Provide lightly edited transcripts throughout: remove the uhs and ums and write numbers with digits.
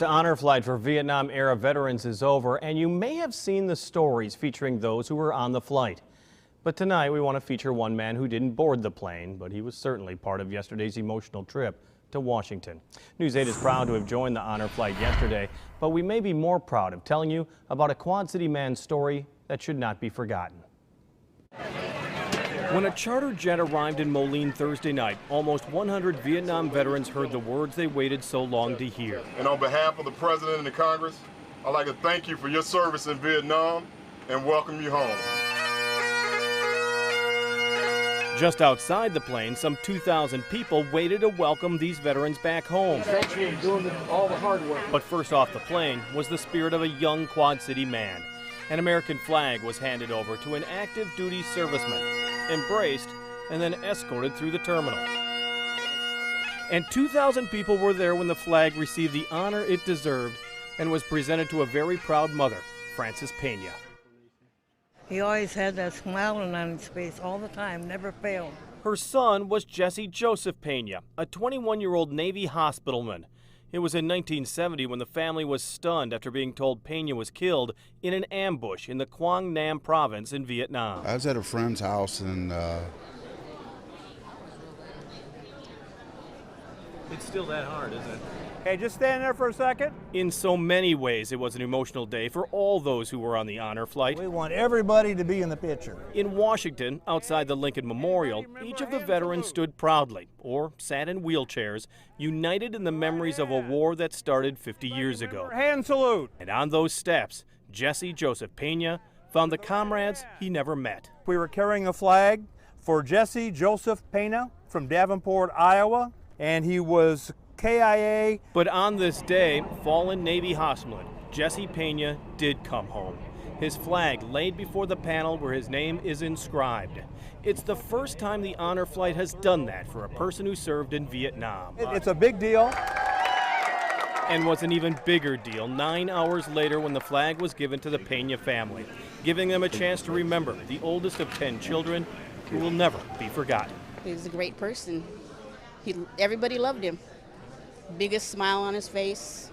The honor flight for Vietnam-era veterans is over, and you may have seen the stories featuring those who were on the flight. But tonight we want to feature one man who didn't board the plane, but he was certainly part of yesterday's emotional trip to Washington. News 8 is proud to have joined the honor flight yesterday, but we may be more proud of telling you about a Quad City man's story that should not be forgotten. When a charter jet arrived in Moline Thursday night, almost 100 Vietnam veterans heard the words they waited so long to hear. And on behalf of the President and the Congress, I'd like to thank you for your service in Vietnam and welcome you home. Just outside the plane, some 2,000 people waited to welcome these veterans back home. Thank you for doing all the hard work. But first off the plane was the spirit of a young Quad City man. An American flag was handed over to an active duty serviceman, embraced, and then escorted through the terminal. And 2,000 people were there when the flag received the honor it deserved and was presented to a very proud mother, Frances Pena. He always had that smiling on his face all the time, never failed. Her son was Jesse Joseph Pena, a 21-year-old Navy hospitalman. It was in 1970 when the family was stunned after being told Pena was killed in an ambush in the Quang Nam province in Vietnam. I was at a friend's house and It's still that hard, isn't it? Hey, just stand there for a second. In so many ways, it was an emotional day for all those who were on the honor flight. We want everybody to be in the picture. In Washington, outside the Lincoln Memorial, each of the veterans stood proudly, or sat in wheelchairs, united in the memories of a war that started 50 years ago. Hand salute. And on those steps, Jesse Joseph Pena found the comrades he never met. We were carrying a flag for Jesse Joseph Pena from Davenport, Iowa, and he was KIA. But on this day, fallen Navy hospitalman Jesse Pena did come home. His flag laid before the panel where his name is inscribed. It's the first time the honor flight has done that for a person who served in Vietnam. It's a big deal. And what's an even bigger deal, 9 hours later when the flag was given to the Pena family, giving them a chance to remember the oldest of 10 children who will never be forgotten. He was a great person. Everybody loved him. Biggest smile on his face.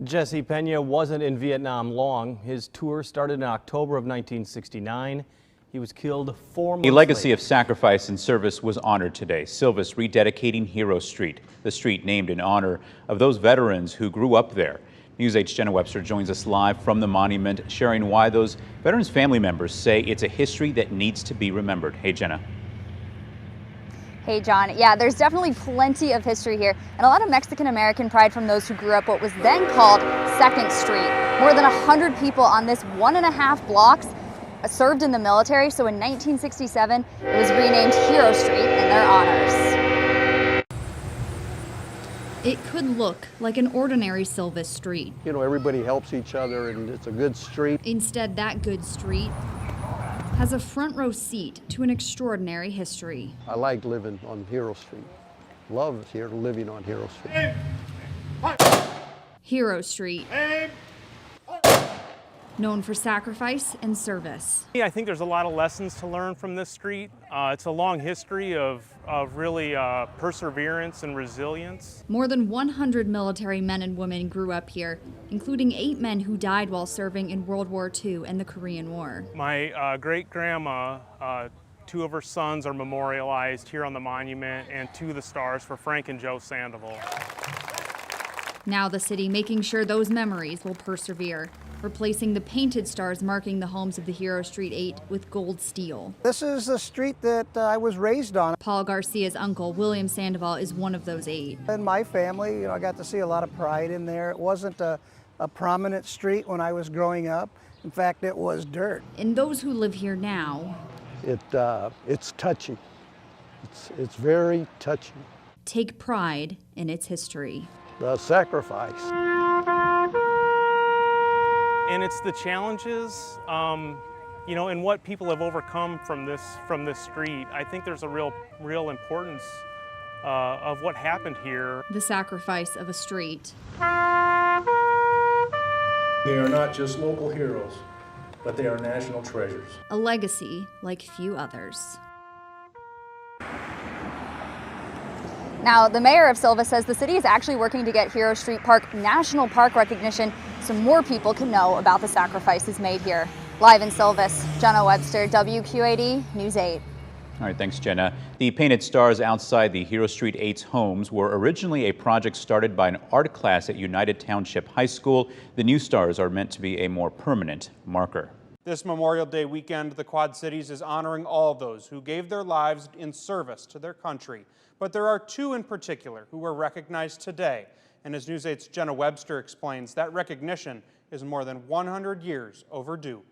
Jesse Pena wasn't in Vietnam long. His tour started in October of 1969. He was killed 4 months later. A legacy later. of sacrifice and service was honored today. Silvis rededicating Hero Street, the street named in honor of those veterans who grew up there. News 8's Jenna Webster joins us live from the monument, sharing why those veterans' family members say it's a history that needs to be remembered. Hey, Jenna. Hey, John. Yeah, there's definitely plenty of history here and a lot of Mexican-American pride from those who grew up what was then called 2nd Street. More than 100 people on this 1.5 blocks served in the military, so in 1967, it was renamed Hero Street in their honors. It could look like an ordinary Silvis street. You know, everybody helps each other and it's a good street. Instead, that good street has a front row seat to an extraordinary history. I like living on Hero Street. Love here living on Hero Street. Hero Street, known for sacrifice and service. I think there's a lot of lessons to learn from this street. It's a long history of really perseverance and resilience. More than 100 military men and women grew up here, including 8 men who died while serving in World War II and the Korean War. My great-grandma, 2 of her sons are memorialized here on the monument, and 2 of the stars for Frank and Joe Sandoval. Now the city making sure those memories will persevere, replacing the painted stars marking the homes of the Hero Street 8 with gold steel. This is the street that I was raised on. Paul Garcia's uncle, William Sandoval, is one of those 8. In my family, you know, I got to see a lot of pride in there. It wasn't a prominent street when I was growing up. In fact, it was dirt. And those who live here now, It's touchy. It's very touchy. take pride in its history. The sacrifice. And it's the challenges, you know, and what people have overcome from this street. I think there's a real importance of what happened here. The sacrifice of a street. They are not just local heroes, but they are national treasures. A legacy like few others. Now, the mayor of Silvis says the city is actually working to get Hero Street Park National Park recognition so more people can know about the sacrifices made here. Live in Silvis, Jenna Webster, WQAD News 8. All right, thanks, Jenna. The painted stars outside the Hero Street 8's homes were originally a project started by an art class at United Township High School. The new stars are meant to be a more permanent marker. This Memorial Day weekend, the Quad Cities is honoring all those who gave their lives in service to their country. But there are two in particular who were recognized today. And as News 8's Jenna Webster explains, that recognition is more than 100 years overdue.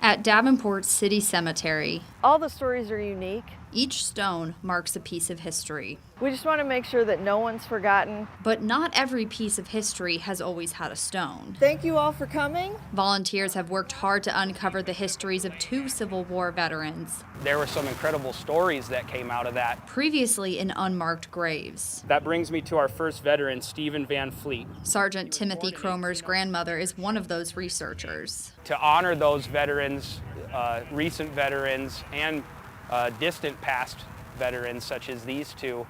At Davenport City Cemetery, all the stories are unique. Each stone marks a piece of history. We just want to make sure that no one's forgotten. But not every piece of history has always had a stone. Thank you all for coming. Volunteers have worked hard to uncover the histories of 2 Civil War veterans. There were some incredible stories that came out of that. Previously in unmarked graves. That brings me to our first veteran, Stephen Van Fleet. Sergeant Timothy Cromer's grandmother is one of those researchers. To honor those veterans, recent veterans, and distant past veterans such as these two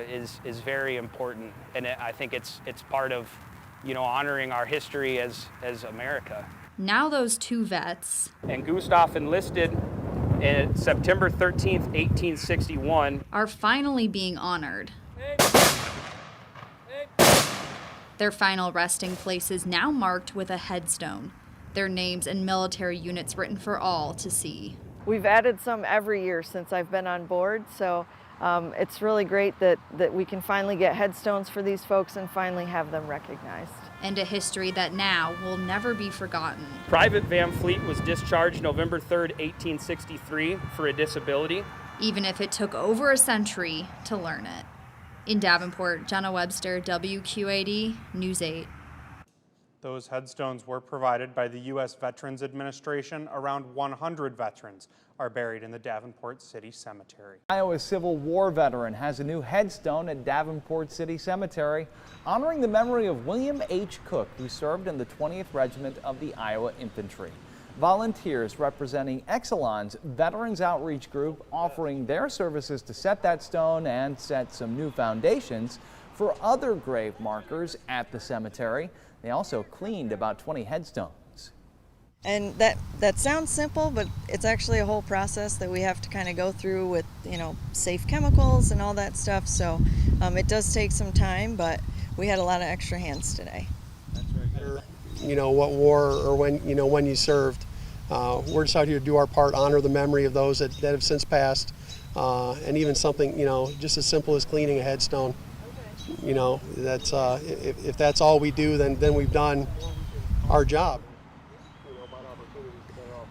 is very important, and I think it's part of, honoring our history as America. Now those 2 vets, and Gustav enlisted in September 13th, 1861, are finally being honored. Their final resting places now marked with a headstone, their names and military units written for all to see. We've added some every year since I've been on board, so it's really great that we can finally get headstones for these folks and finally have them recognized. And a history that now will never be forgotten. Private Van Fleet was discharged November 3rd, 1863 for a disability. Even if it took over a century to learn it. In Davenport, Jenna Webster, WQAD News 8. Those headstones were provided by the U.S. Veterans Administration. Around 100 veterans are buried in the Davenport City Cemetery. Iowa Civil War veteran has a new headstone at Davenport City Cemetery, honoring the memory of William H. Cook, who served in the 20th Regiment of the Iowa Infantry. Volunteers representing Exelon's Veterans Outreach Group offering their services to set that stone and set some new foundations for other grave markers at the cemetery. They also cleaned about 20 headstones. And that sounds simple, but it's actually a whole process that we have to kind of go through with, safe chemicals and all that stuff. So it does take some time, but we had a lot of extra hands today. That's very good. What war or when you served. We're just out here to do our part, honor the memory of those that have since passed, and even something, just as simple as cleaning a headstone. That's if that's all we do, then we've done our job.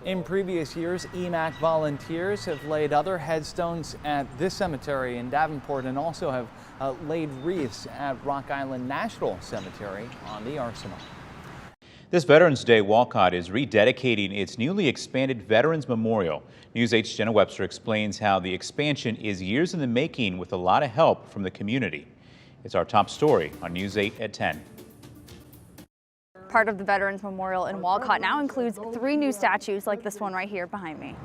In previous years, EMAC volunteers have laid other headstones at this cemetery in Davenport and also have laid wreaths at Rock Island National Cemetery on the Arsenal. This Veterans Day, Walcott is rededicating its newly expanded Veterans Memorial. News 8's Jenna Webster explains how the expansion is years in the making with a lot of help from the community. It's our top story on News 8 at 10. Part of the Veterans Memorial in Walcott now includes 3 new statues like this one right here behind me.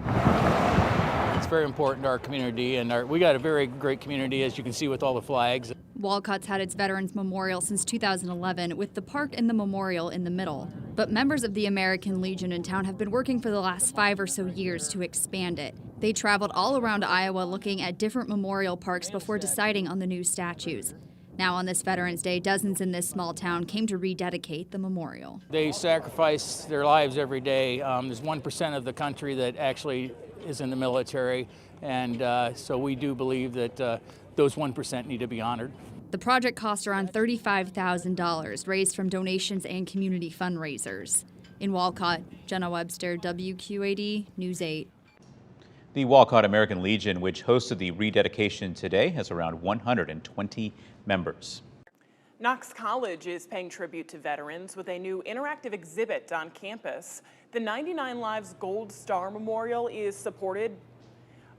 It's very important to our community, and we got a very great community, as you can see with all the flags. Walcott's had its Veterans Memorial since 2011, with the park and the memorial in the middle. But members of the American Legion in town have been working for the last 5 or so years to expand it. They traveled all around Iowa looking at different memorial parks before deciding on the new statues. Now on this Veterans Day, dozens in this small town came to rededicate the memorial. They sacrifice their lives every day. There's 1% of the country that actually is in the military, and so we do believe that those 1% need to be honored. The project cost around $35,000, raised from donations and community fundraisers. In Walcott, Jenna Webster, WQAD News 8. The Walcott American Legion, which hosted the rededication today, has around 120 members. Knox College is paying tribute to veterans with a new interactive exhibit on campus. The 99 Lives Gold Star Memorial is supported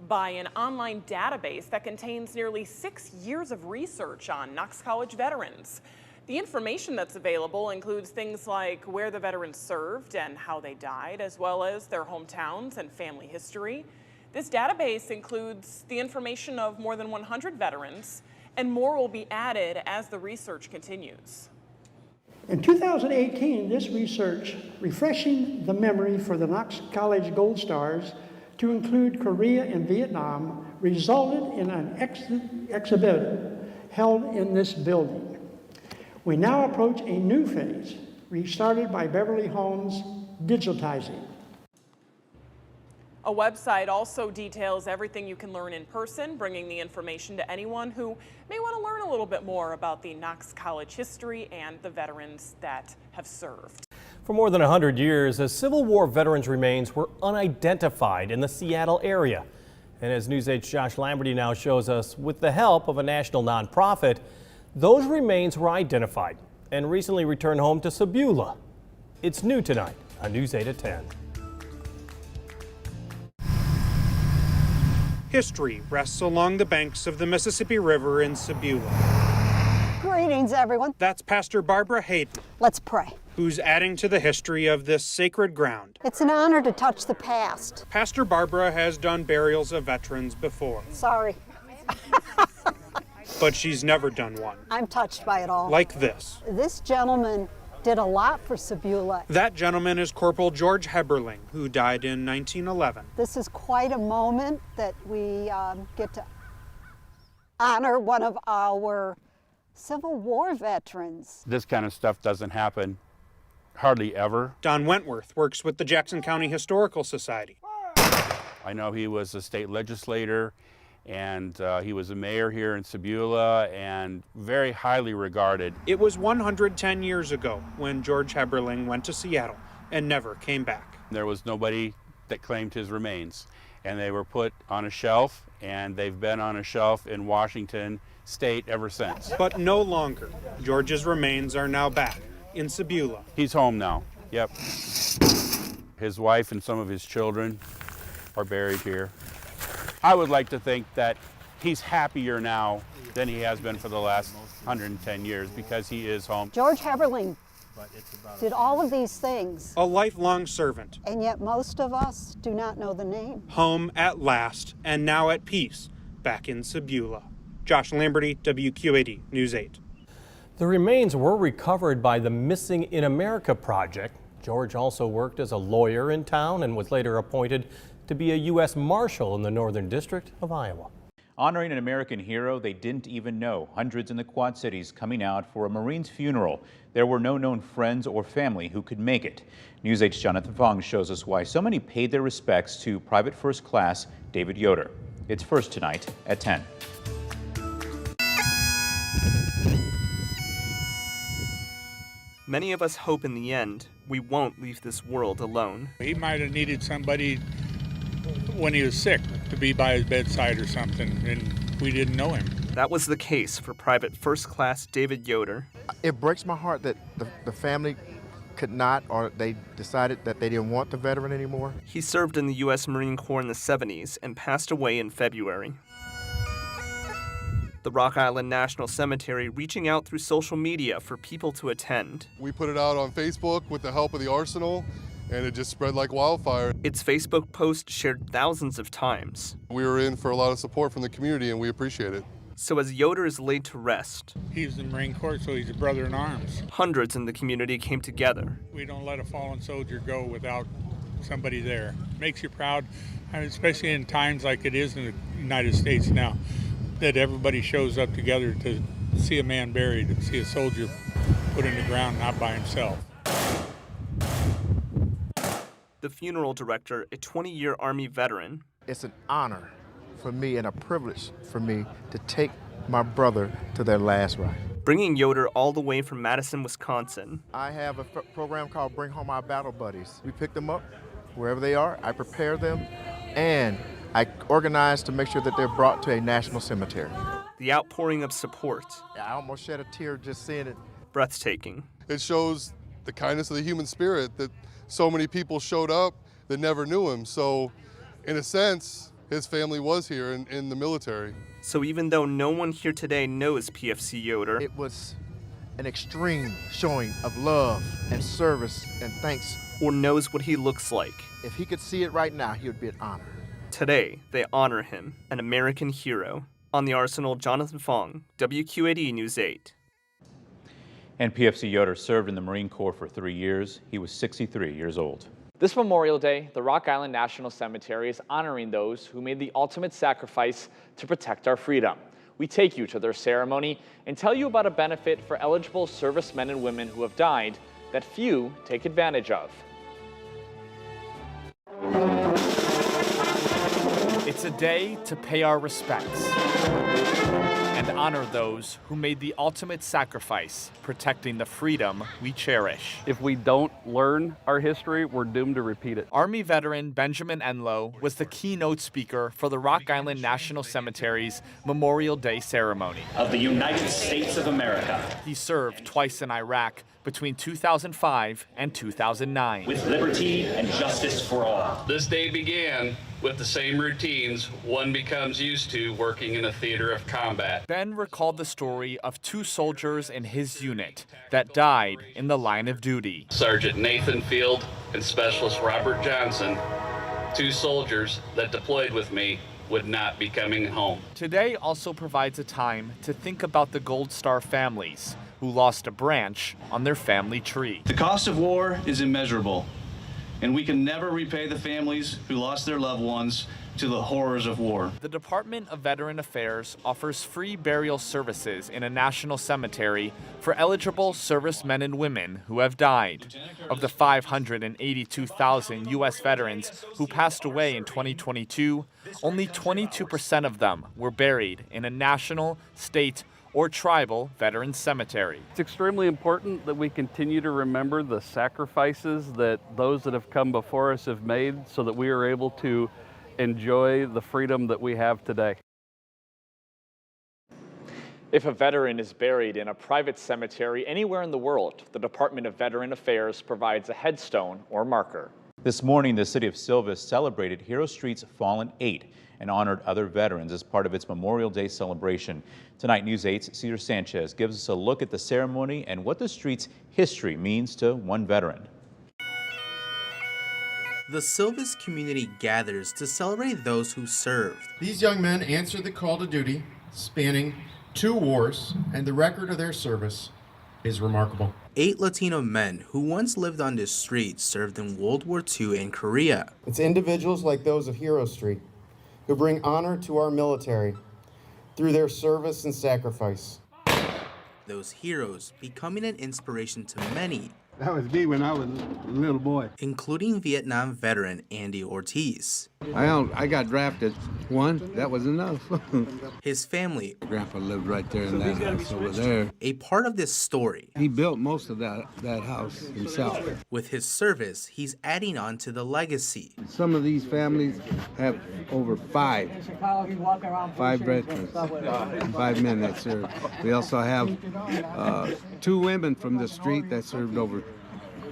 by an online database that contains nearly 6 years of research on Knox College veterans. The information that's available includes things like where the veterans served and how they died, as well as their hometowns and family history. This database includes the information of more than 100 veterans, and more will be added as the research continues. In 2018, this research, refreshing the memory for the Knox College Gold Stars to include Korea and Vietnam, resulted in an exhibit held in this building. We now approach a new phase, restarted by Beverly Homes digitizing. A website also details everything you can learn in person, bringing the information to anyone who may want to learn a little bit more about the Knox College history and the veterans that have served. For more than 100 years, the Civil War veterans' remains were unidentified in the Seattle area. And as News 8's Josh Lamberty now shows us, with the help of a national nonprofit, those remains were identified and recently returned home to Sebula. It's new tonight on News 8 at 10. History rests along the banks of the Mississippi River in Sebula. Greetings, everyone. That's Pastor Barbara Hayden. Let's pray. Who's adding to the history of this sacred ground. It's an honor to touch the past. Pastor Barbara has done burials of veterans before. Sorry. But she's never done one. I'm touched by it all. Like this. This gentleman did a lot for Sebula. That gentleman is Corporal George Heberling, who died in 1911. This is quite a moment that we get to honor one of our Civil War veterans. This kind of stuff doesn't happen hardly ever. Don Wentworth works with the Jackson County Historical Society. I know he was a state legislator, and he was a mayor here in Sebula, and very highly regarded. It was 110 years ago when George Heberling went to Seattle and never came back. There was nobody that claimed his remains, and they were put on a shelf, and they've been on a shelf in Washington State ever since. But no longer. George's remains are now back in Sebula. He's home now. Yep. His wife and some of his children are buried here. I would like to think that he's happier now than he has been for the last 110 years because he is home. George Heberling did all of these things. A lifelong servant. And yet most of us do not know the name. Home at last, and now at peace, back in Sebula. Josh Lamberty, WQAD News 8. The remains were recovered by the Missing in America project. George also worked as a lawyer in town and was later appointed to be a U.S. Marshal in the Northern District of Iowa. Honoring an American hero they didn't even know. Hundreds in the Quad Cities coming out for a Marine's funeral. There were no known friends or family who could make it. News 8's Jonathan Fong shows us why so many paid their respects to Private First Class David Yoder. It's first tonight at 10. Many of us hope in the end we won't leave this world alone. He might have needed somebody when he was sick to be by his bedside or something, and we didn't know him. That was the case for Private First Class David Yoder. It breaks my heart that the family could not, or they decided that they didn't want the veteran anymore. He served in the U.S. Marine Corps in the 70s and passed away in February. The Rock Island National Cemetery reaching out through social media for people to attend. We put it out on Facebook with the help of the Arsenal, and it just spread like wildfire. Its Facebook post shared thousands of times. We were in for a lot of support from the community, and we appreciate it. So as Yoder is laid to rest, He's in the Marine Corps, so he's a brother in arms. hundreds in the community came together. We don't let a fallen soldier go without somebody there. Makes you proud, especially in times like it is in the United States now, that everybody shows up together to see a man buried, to see a soldier put in the ground, not by himself. The funeral director, a 20-year Army veteran. It's an honor for me and a privilege for me to take my brother to their last ride. Bringing Yoder all the way from Madison, Wisconsin. I have a program called Bring Home Our Battle Buddies. We pick them up wherever they are, I prepare them, and I organize to make sure that they're brought to a national cemetery. The outpouring of support. I almost shed a tear just seeing it. Breathtaking. It shows the kindness of the human spirit that so many people showed up that never knew him. So, in a sense, his family was here in the military. So even though no one here today knows PFC Yoder, it was an extreme showing of love and service and thanks. Or knows what he looks like. If he could see it right now, he would be an honor. Today, they honor him, an American hero. On the Arsenal, Jonathan Fong, WQAD News 8. And PFC Yoder served in the Marine Corps for 3 years. He was 63 years old. This Memorial Day, the Rock Island National Cemetery is honoring those who made the ultimate sacrifice to protect our freedom. We take you to their ceremony and tell you about a benefit for eligible servicemen and women who have died that few take advantage of. It's a day to pay our respects and honor those who made the ultimate sacrifice, protecting the freedom we cherish. If we don't learn our history, we're doomed to repeat it. Army veteran Benjamin Enlow was the keynote speaker for the Rock Island National Cemetery's Memorial Day ceremony. Of the United States of America. He served twice in Iraq between 2005 and 2009. With liberty and justice for all. This day began with the same routines one becomes used to working in a theater of combat. Ben recalled the story of 2 soldiers in his unit that died in the line of duty. Sergeant Nathan Field and Specialist Robert Johnson, 2 soldiers that deployed with me, would not be coming home. Today also provides a time to think about the Gold Star families who lost a branch on their family tree. The cost of war is immeasurable, and we can never repay the families who lost their loved ones to the horrors of war. The Department of Veteran Affairs offers free burial services in a national cemetery for eligible servicemen and women who have died. Of the 582,000 U.S. veterans who passed away in 2022, only 22% of them were buried in a national, state, or tribal veteran cemetery. It's extremely important that we continue to remember the sacrifices that those that have come before us have made so that we are able to enjoy the freedom that we have today. If a veteran is buried in a private cemetery anywhere in the world, the Department of Veteran Affairs provides a headstone or marker. This morning, the city of Silvis celebrated Hero Street's Fallen 8 and honored other veterans as part of its Memorial Day celebration. Tonight, News 8's Cesar Sanchez gives us a look at the ceremony and what the street's history means to one veteran. The Silvis community gathers to celebrate those who served. These young men answered the call to duty, spanning 2 wars, and the record of their service is remarkable. 8 Latino men who once lived on this street served in World War II and Korea. It's individuals like those of Hero Street who bring honor to our military through their service and sacrifice. Those heroes becoming an inspiration to many. That was me when I was a little boy. Including Vietnam veteran Andy Ortiz. I got drafted. That was enough. His family. Grandpa lived right there in that house over there. A part of this story. He built most of that house himself. With his service, he's adding on to the legacy. Some of these families have over 5 veterans and 5 men that served. We also have 2 women from the street that served over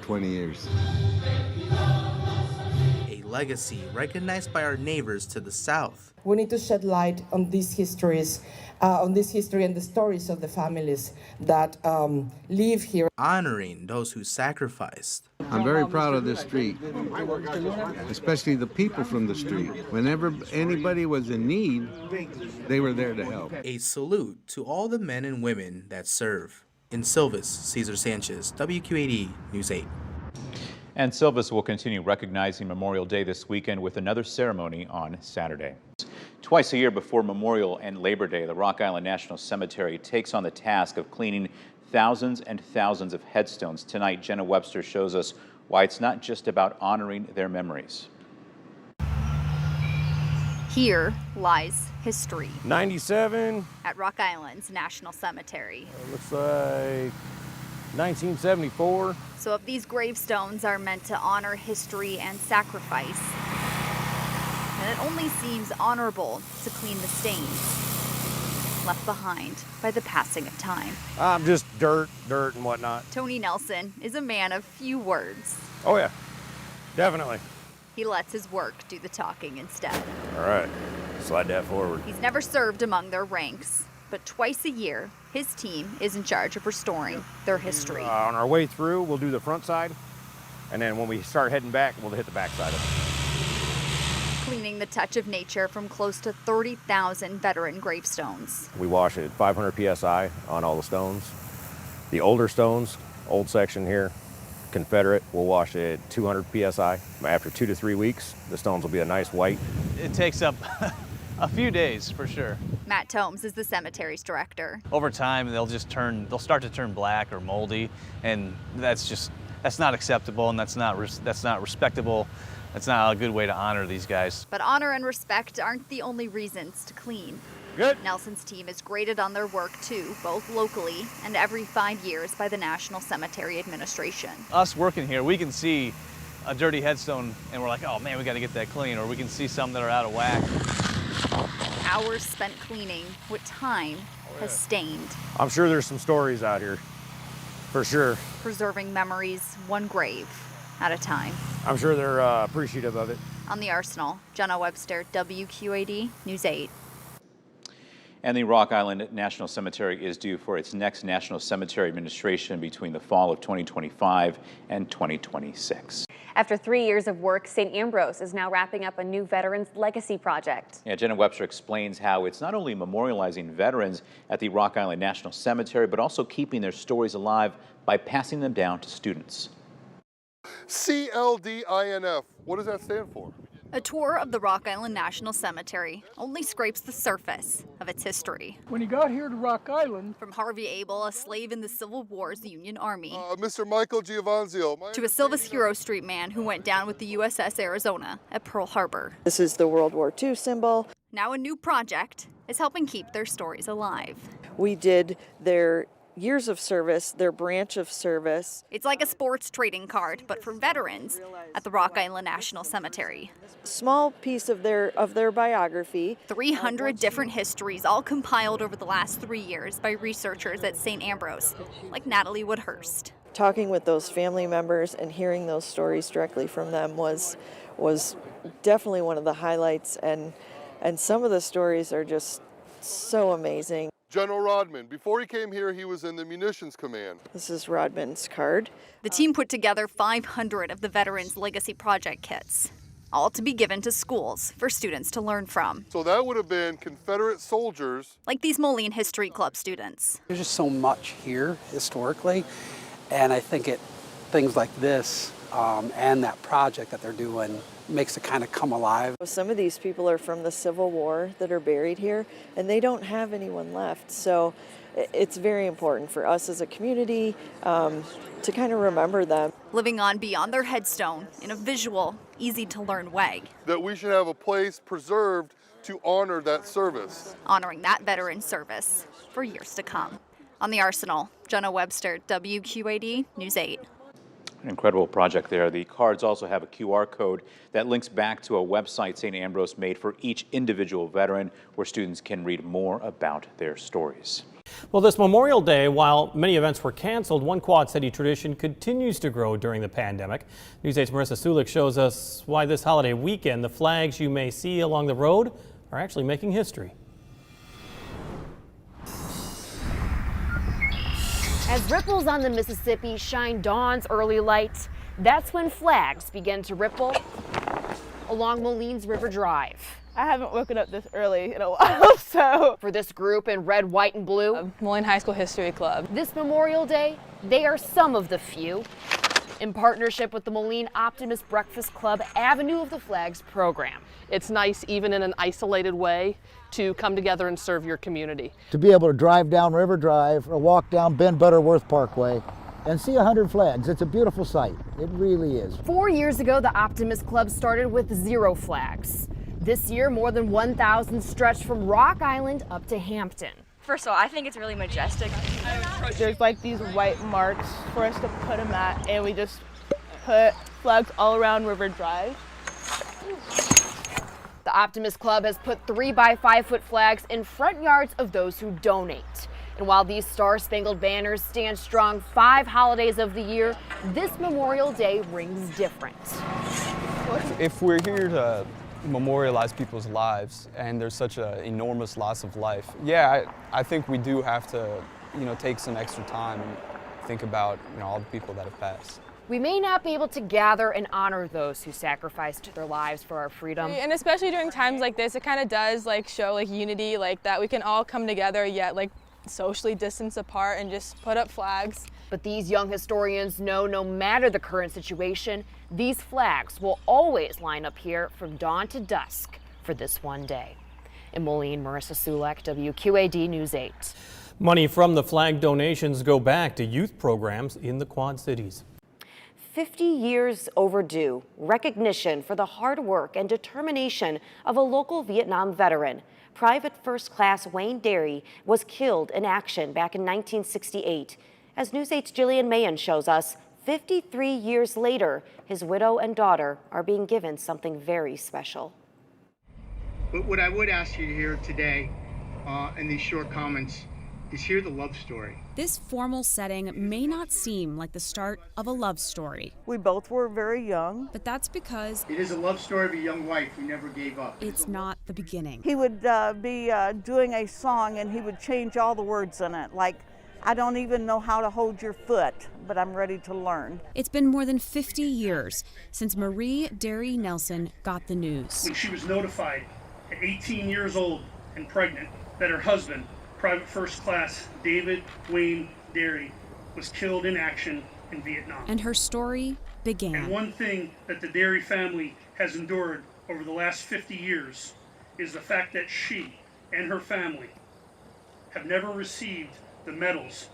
20 years. A legacy recognized by our neighbors to the south. We need to shed light on these histories, and the stories of the families that live here. Honoring those who sacrificed. I'm very proud of this street, especially the people from the street. Whenever anybody was in need, they were there to help. A salute to all the men and women that serve. In Silvis, Cesar Sanchez, WQAD News 8. And Silvis will continue recognizing Memorial Day this weekend with another ceremony on Saturday. Twice a year before Memorial and Labor Day, the Rock Island National Cemetery takes on the task of cleaning thousands and thousands of headstones. Tonight, Jenna Webster shows us why it's not just about honoring their memories. Here lies history. 97. At Rock Island's National Cemetery. Looks like 1974. So if these gravestones are meant to honor history and sacrifice, then it only seems honorable to clean the stains left behind by the passing of time. Just dirt and whatnot. Tony Nelson is a man of few words. Oh yeah, definitely. He lets his work do the talking instead. All right, slide that forward. He's never served among their ranks, but twice a year, his team is in charge of restoring their history. On our way through, we'll do the front side, and then when we start heading back, we'll hit the back side of it. cleaning the touch of nature from close to 30,000 veteran gravestones. We wash it 500 psi on all the stones. The older stones, old section here, Confederate, we'll wash it 200 psi. After 2 to 3 weeks, the stones will be a nice white. It takes up a few days for sure. Matt Tomes is the cemetery's director. Over time, they'll start to turn black or moldy, and that's not acceptable, and that's not respectable. That's not a good way to honor these guys. But honor and respect aren't the only reasons to clean. Good. Nelson's team is graded on their work too, both locally and every 5 years by the National Cemetery Administration. Us working here, we can see a dirty headstone and we're like, oh man, we got to get that clean, or we can see some that are out of whack. Hours spent cleaning what time has stained. I'm sure there's some stories out here, for sure. Preserving memories one grave at a time. I'm sure they're appreciative of it. On the Arsenal, Jenna Webster, WQAD News 8. And the Rock Island National Cemetery is due for its next National Cemetery Administration between the fall of 2025 and 2026. After 3 years of work, St. Ambrose is now wrapping up a new Veterans Legacy project. Yeah, Jenna Webster explains how it's not only memorializing veterans at the Rock Island National Cemetery, but also keeping their stories alive by passing them down to students. CLDINF, what does that stand for? A tour of the Rock Island National Cemetery only scrapes the surface of its history. When you got here to Rock Island, from Harvey Abel, a slave in the Civil War's Union Army, Mr. Michael Giovanzio, to a Silvis Hero Street man who went down with the USS Arizona at Pearl Harbor. This is the World War II symbol. Now a new project is helping keep their stories alive. We did their years of service, their branch of service. It's like a sports trading card, but for veterans at the Rock Island National Cemetery. Small piece of their biography. 300 different histories, all compiled over the last 3 years by researchers at St. Ambrose, like Natalie Woodhurst. Talking with those family members and hearing those stories directly from them was definitely one of the highlights, and some of the stories are just so amazing. General Rodman, before he came here, he was in the Munitions Command. This is Rodman's card. The team put together 500 of the Veterans Legacy Project kits, all to be given to schools for students to learn from. So that would have been Confederate soldiers. Like these Moline History Club students. There's just so much here historically, and I think things like this and that project that they're doing makes it kind of come alive. Some of these people are from the Civil War that are buried here, and they don't have anyone left. So it's very important for us as a community to kind of remember them. Living on beyond their headstone in a visual, easy-to-learn way. That we should have a place preserved to honor that service. Honoring that veteran service for years to come. On the Arsenal, Jenna Webster, WQAD News 8. An incredible project there. The cards also have a QR code that links back to a website St. Ambrose made for each individual veteran, where students can read more about their stories. Well, this Memorial Day, while many events were canceled, one Quad City tradition continues to grow during the pandemic. News 8's Marissa Sulik shows us why this holiday weekend the flags you may see along the road are actually making history. As ripples on the Mississippi shine dawn's early light, that's when flags begin to ripple along Moline's River Drive. I haven't woken up this early in a while, so. For this group in red, white, and blue, Moline High School History Club. This Memorial Day, they are some of the few. In partnership with the Moline Optimist Breakfast Club Avenue of the Flags program. It's nice, even in an isolated way, to come together and serve your community. To be able to drive down River Drive or walk down Ben Butterworth Parkway and see 100 flags. It's a beautiful sight. It really is. 4 years ago, the Optimist Club started with 0 flags. This year, more than 1,000 stretched from Rock Island up to Hampton. First of all, I think it's really majestic. There's like these white marks for us to put them at, and we just put flags all around River Drive. The Optimist Club has put 3 by 5 foot flags in front yards of those who donate. And while these Star-Spangled Banners stand strong 5 holidays of the year, this Memorial Day rings different. If we're here to memorialize people's lives and there's such an enormous loss of life, yeah, I think we do have to, take some extra time and think about, all the people that have passed. We may not be able to gather and honor those who sacrificed their lives for our freedom. And especially during times like this, it kind of does like show like unity, like that we can all come together yet like socially distance apart and just put up flags. But these young historians know no matter the current situation, these flags will always line up here from dawn to dusk for this one day. In Moline, Marissa Sulek, WQAD News 8. Money from the flag donations go back to youth programs in the Quad Cities. 50 years overdue, recognition for the hard work and determination of a local Vietnam veteran. Private First Class Wayne Derry was killed in action back in 1968. As News 8's Jillian Mahan shows us, 53 years later, his widow and daughter are being given something very special. But what I would ask you to hear today in these short comments is hear the love story. This formal setting may not seem like the start of a love story. We both were very young. But that's because it is a love story of a young wife who never gave up. It's not the beginning. He would be doing a song and he would change all the words in it, like, I don't even know how to hold your foot, but I'm ready to learn. It's been more than 50 years since Marie Derry Nelson got the news. When she was notified at 18 years old and pregnant that her husband, Private First Class David Wayne Derry, was killed in action in Vietnam. And her story began. And one thing that the Derry family has endured over the last 50 years is the fact that she and her family have never received the medals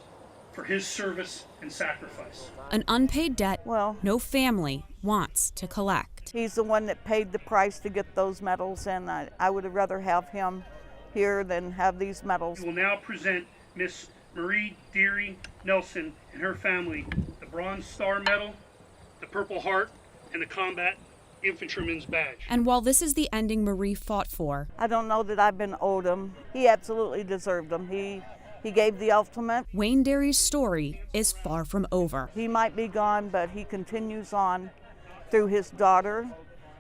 for his service and sacrifice. An unpaid debt no family wants to collect. He's the one that paid the price to get those medals, and I would rather have him here than have these medals. We will now present Miss Marie Derry Nelson and her family the Bronze Star Medal, the Purple Heart, and the Combat Infantryman's Badge. And while this is the ending Marie fought for, I don't know that I've been owed him. He absolutely deserved them. He gave the ultimate. Wayne Derry's story is far from over. He might be gone, but he continues on through his daughter,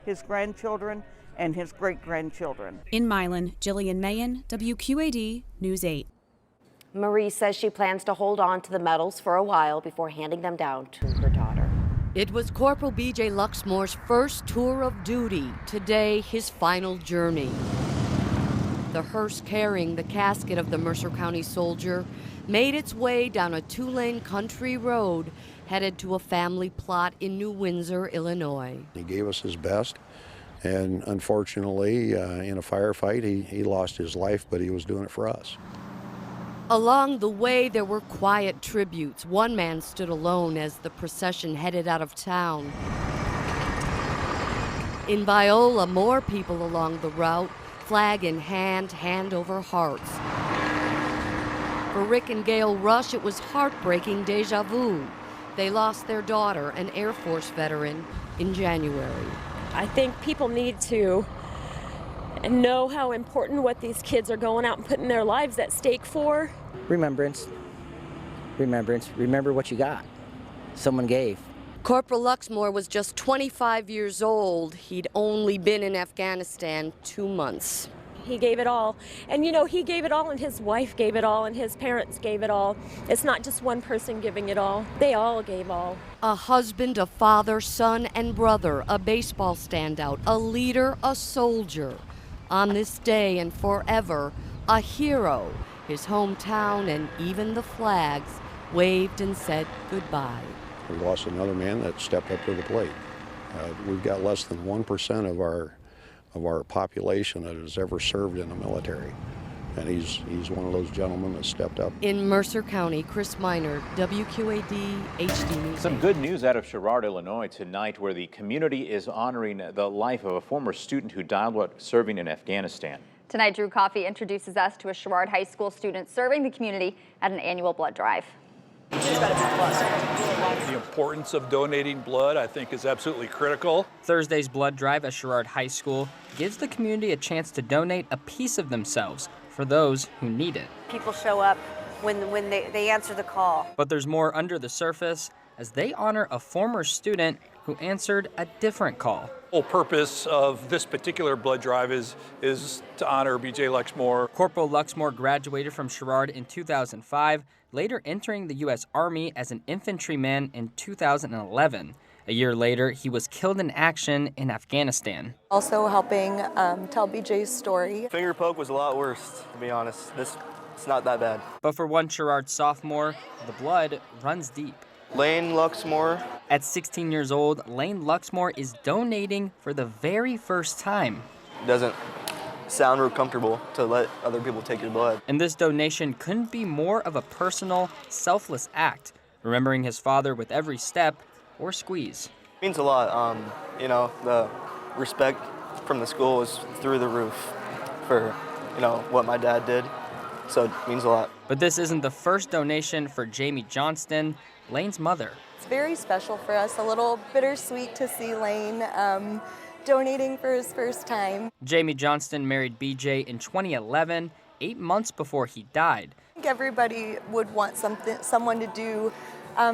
his grandchildren, and his great-grandchildren. In Milan, Jillian Mahan, WQAD News 8. Marie says she plans to hold on to the medals for a while before handing them down to her daughter. It was Corporal B.J. Luxmore's first tour of duty. Today, his final journey. The hearse carrying the casket of the Mercer County soldier made its way down a two-lane country road headed to a family plot in New Windsor, Illinois. He gave us his best. And unfortunately, in a firefight, he lost his life, but he was doing it for us. Along the way, there were quiet tributes. One man stood alone as the procession headed out of town. In Viola, more people along the route, flag in hand, hand over hearts. For Rick and Gail Rush, it was heartbreaking déjà vu. They lost their daughter, an Air Force veteran, in January. I think people need to know how important what these kids are going out and putting their lives at stake for. Remembrance. Remembrance. Remember what you got. Someone gave. Corporal Luxmore was just 25 years old. He'd only been in Afghanistan 2 months. He gave it all. And you know, he gave it all, and his wife gave it all, and his parents gave it all. It's not just one person giving it all. They all gave all. A husband, a father, son, and brother, a baseball standout, a leader, a soldier. On this day and forever, a hero. His hometown and even the flags waved and said goodbye. We lost another man that stepped up to the plate. We've got less than 1% of our population that has ever served in the military. And he's one of those gentlemen that stepped up. In Mercer County, Chris Minor, WQAD HD News. Some good news out of Sherrard, Illinois tonight, where the community is honoring the life of a former student who died while serving in Afghanistan. Tonight, Drew Coffey introduces us to a Sherrard High School student serving the community at an annual blood drive. The importance of donating blood, I think, is absolutely critical. Thursday's blood drive at Sherrard High School gives the community a chance to donate a piece of themselves for those who need it. People show up when they answer the call. But there's more under the surface as they honor a former student who answered a different call whole purpose of this particular blood drive is to honor B.J. Luxmore. Corporal Luxmore graduated from Sherrard in 2005, later entering the U.S. Army as an infantryman in 2011. A year later, he was killed in action in Afghanistan. Also helping tell BJ's story. Finger poke was a lot worse, to be honest. It's not that bad. But for one Sherrard sophomore, the blood runs deep. Lane Luxmore. At 16 years old, Lane Luxmore is donating for the very first time. It doesn't sound real comfortable to let other people take your blood. And this donation couldn't be more of a personal, selfless act, remembering his father with every step or squeeze. It means a lot. You know, the respect from the school is through the roof for, you know, what my dad did. So it means a lot. But this isn't the first donation for Jamie Johnston, Lane's mother. It's very special for us, a little bittersweet to see Lane donating for his first time. Jamie Johnston married BJ in 2011, 8 months before he died. I think everybody would want someone to do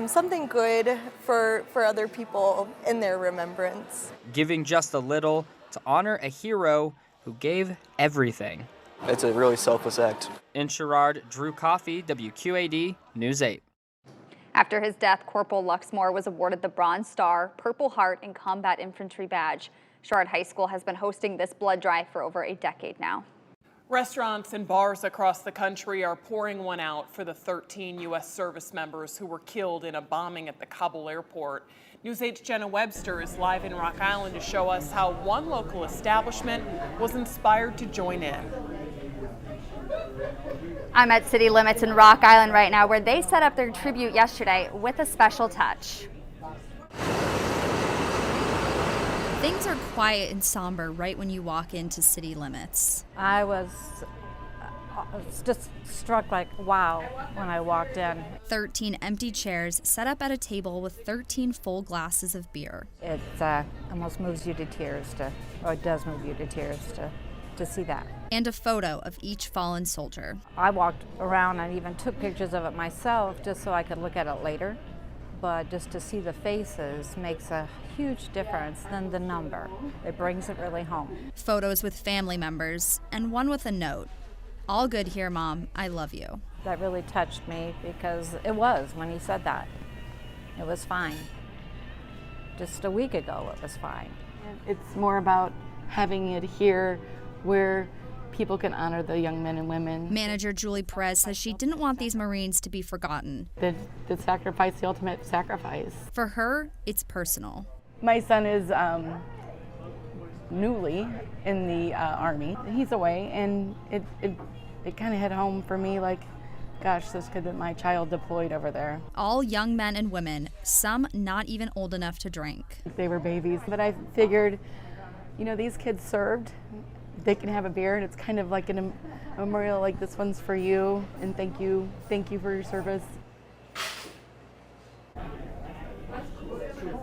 something good for other people in their remembrance. Giving just a little to honor a hero who gave everything. It's a really selfless act. In Sherrard, Drew Coffey, WQAD News 8. After his death, Corporal Luxmore was awarded the Bronze Star, Purple Heart, and Combat Infantry Badge. Sherrard High School has been hosting this blood drive for over a decade now. Restaurants and bars across the country are pouring one out for the 13 U.S. service members who were killed in a bombing at the Kabul airport. News 8's Jenna Webster is live in Rock Island to show us how one local establishment was inspired to join in. I'm at City Limits in Rock Island right now, where they set up their tribute yesterday with a special touch. Things are quiet and somber right when you walk into City Limits. I was just struck like, wow, when I walked in. 13 empty chairs set up at a table with 13 full glasses of beer. It almost moves you to tears, or it does move you to tears to see that. And a photo of each fallen soldier. I walked around and even took pictures of it myself just so I could look at it later. But just to see the faces makes a huge difference than the number. It brings it really home. Photos with family members and one with a note. All good here, Mom. I love you. That really touched me because it was when he said that. It was fine. Just a week ago, it was fine. It's more about having it here where people can honor the young men and women. Manager Julie Perez says she didn't want these Marines to be forgotten. The sacrifice, the ultimate sacrifice. For her, it's personal. My son is newly in the Army. He's away, and it kind of hit home for me like, gosh, this could be my child deployed over there. All young men and women, some not even old enough to drink. They were babies, but I figured, you know, these kids served. They can have a beer, and it's kind of like a memorial, like this one's for you, and thank you for your service.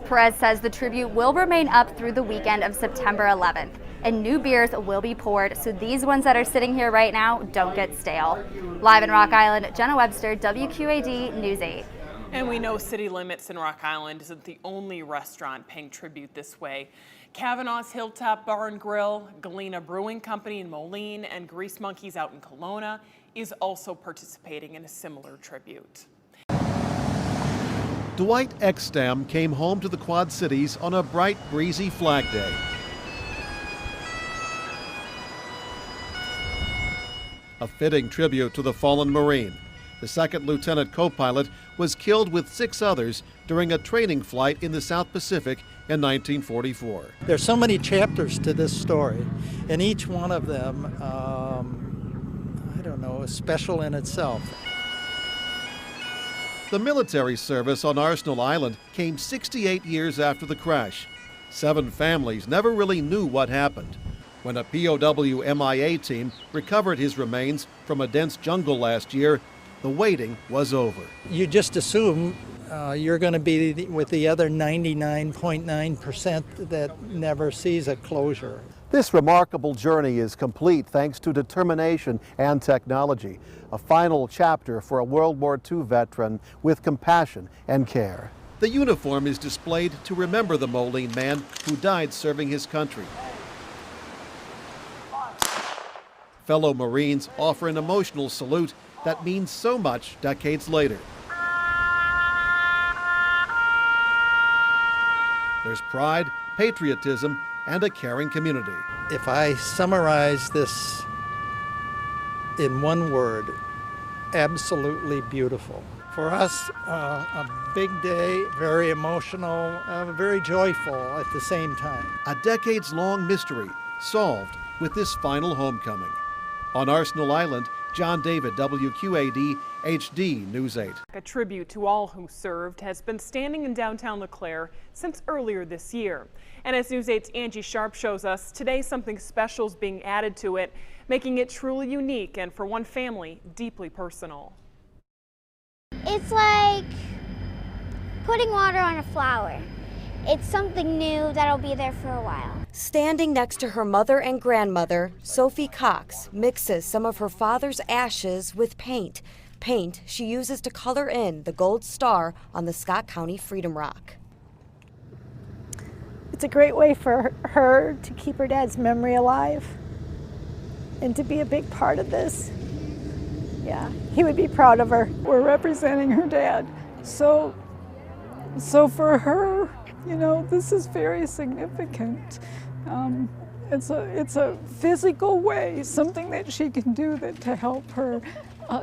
Perez says the tribute will remain up through the weekend of September 11th, and new beers will be poured, so these ones that are sitting here right now don't get stale. Live in Rock Island, Jenna Webster, WQAD News 8. And we know City Limits in Rock Island isn't the only restaurant paying tribute this way. Kavanaugh's Hilltop Bar and Grill, Galena Brewing Company in Moline, and Grease Monkeys out in Kelowna is also participating in a similar tribute. Dwight Exstam came home to the Quad Cities on a bright, breezy Flag Day. A fitting tribute to the fallen Marine. The second lieutenant co-pilot was killed with 6 others during a training flight in the South Pacific in 1944. There's so many chapters to this story, and each one of them, I don't know, is special in itself. The military service on Arsenal Island came 68 years after the crash. 7 families never really knew what happened. When a POW MIA team recovered his remains from a dense jungle last year, the waiting was over. You just assume you're going to be with the other 99.9% that never sees a closure. This remarkable journey is complete thanks to determination and technology. A final chapter for a World War II veteran with compassion and care. The uniform is displayed to remember the Moline man who died serving his country. Fellow Marines offer an emotional salute that means so much decades later. There's pride, patriotism, and a caring community. If I summarize this in one word, absolutely beautiful. For us, a big day, very emotional, very joyful at the same time. A decades-long mystery solved with this final homecoming. On Arsenal Island, John David, WQAD HD News 8. A tribute to all who served has been standing in downtown LeClaire since earlier this year. And as News 8's Angie Sharp shows us, today something special is being added to it, making it truly unique and, for one family, deeply personal. It's like putting water on a flower. It's something new that'll be there for a while. Standing next to her mother and grandmother, Sophie Cox mixes some of her father's ashes with paint. Paint she uses to color in the gold star on the Scott County Freedom Rock. It's a great way for her to keep her dad's memory alive and to be a big part of this. Yeah, he would be proud of her. We're representing her dad. So for her, you know, this is very significant. It's a physical way, something that she can do to help her